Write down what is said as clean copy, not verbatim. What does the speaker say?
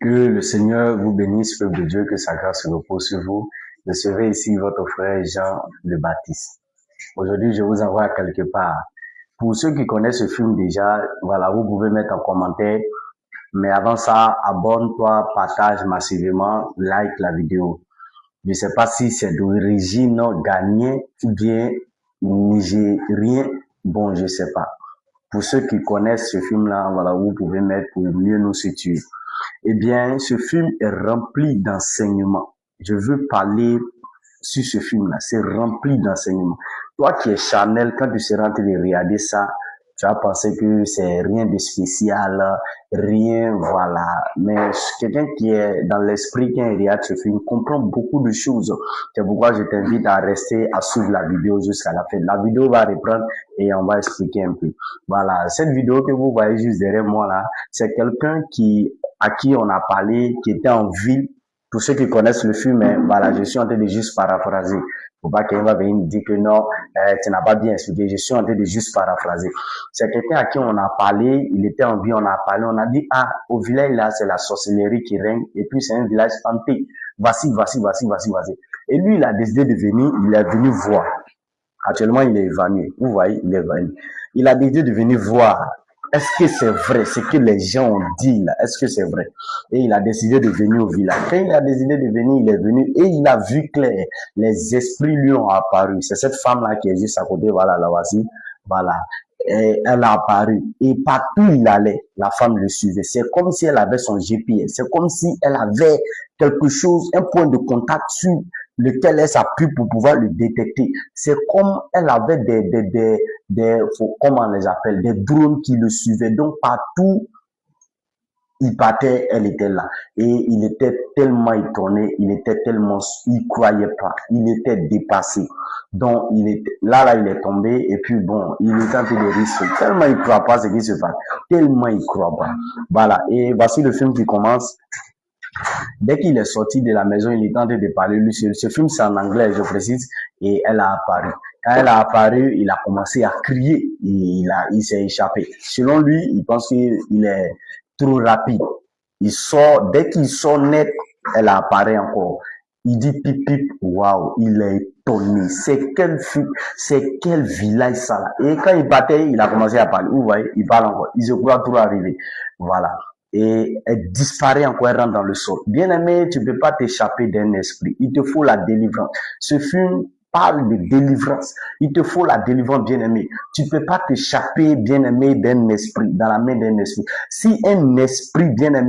Que le Seigneur vous bénisse, peuple de Dieu, que sa grâce se repose sur vous. Je serai ici votre frère Jean le Baptiste. Aujourd'hui, je vous envoie quelque part. Pour ceux qui connaissent ce film déjà, voilà, vous pouvez mettre en commentaire. Mais avant ça, abonne-toi, partage massivement, like la vidéo. Je ne sais pas si c'est d'origine ghanéenne ou bien nigérien. Bon, je ne sais pas. Pour ceux qui connaissent ce film-là, voilà, vous pouvez mettre pour mieux nous situer. Eh bien, ce film est rempli d'enseignements. Je veux parler sur ce film-là. C'est rempli d'enseignements. Toi qui es charnel, quand tu seras en train de regarder ça, tu vas penser que c'est rien de spécial, rien, voilà. Mais quelqu'un qui est dans l'esprit, qui regarde ce film, comprend beaucoup de choses. C'est pourquoi je t'invite à rester, à suivre la vidéo jusqu'à la fin. La vidéo va reprendre et on va expliquer un peu. Voilà. Cette vidéo que vous voyez juste derrière moi là, c'est quelqu'un à qui on a parlé, qui était en ville. Pour ceux qui connaissent le film, hein, voilà, je suis en train de juste paraphraser. Faut pas qu'il va venir me dire que non, tu n'as pas bien expliqué. Je suis en train de juste paraphraser. C'est quelqu'un à qui on a parlé, il était en vie, on a parlé, on a dit, ah, au village là, c'est la sorcellerie qui règne, et puis c'est un village hanté. Voici. Et lui, il a décidé de venir, il est venu voir. Actuellement, il est évanoui. Vous voyez, il est évanoui. Il a décidé de venir voir. Est-ce que c'est vrai ce que les gens ont dit là? Est-ce que c'est vrai? Et il a décidé de venir au village. Quand il a décidé de venir, il est venu et il a vu clair. Les esprits lui ont apparu. C'est cette femme-là qui est juste à côté. Voilà, la voici. Voilà. Et elle a apparu. Et partout où il allait, la femme le suivait. C'est comme si elle avait son GPS. C'est comme si elle avait quelque chose, un point de contact sur lequel elle s'appuie pour pouvoir le détecter. C'est comme elle avait comment on les appelle, des drones qui le suivaient. Donc partout il partait, elle était là. Et il était tellement étonné, il croyait pas, il était dépassé. Donc il est tombé et puis bon, il est en train de risque. Tellement il croit pas ce qui se passe, tellement il croit pas. Voilà. Et voici le film qui commence. Dès qu'il est sorti de la maison, il est en train de parler lui seul. Ce film, c'est en anglais, je précise, et elle a apparu. Quand elle a apparu, il a commencé à crier et il s'est échappé. Selon lui, il pense qu'il est trop rapide. Il sort, dès qu'il sort net, elle apparaît encore. Il dit pip pip, waouh, il est étonné. C'est quel village ça là. Et quand il battait, il a commencé à parler. Vous voyez, il parle encore. Il se croit tout arrivé. Voilà. Et elle disparaît encore, elle rentre dans le sol. Bien aimé, tu ne peux pas t'échapper d'un esprit. Il te faut la délivrance. Ce film parle de délivrance. Il te faut la délivrance, bien aimé. Tu ne peux pas t'échapper, bien aimé, d'un esprit, dans la main d'un esprit. Si un esprit, bien aimé,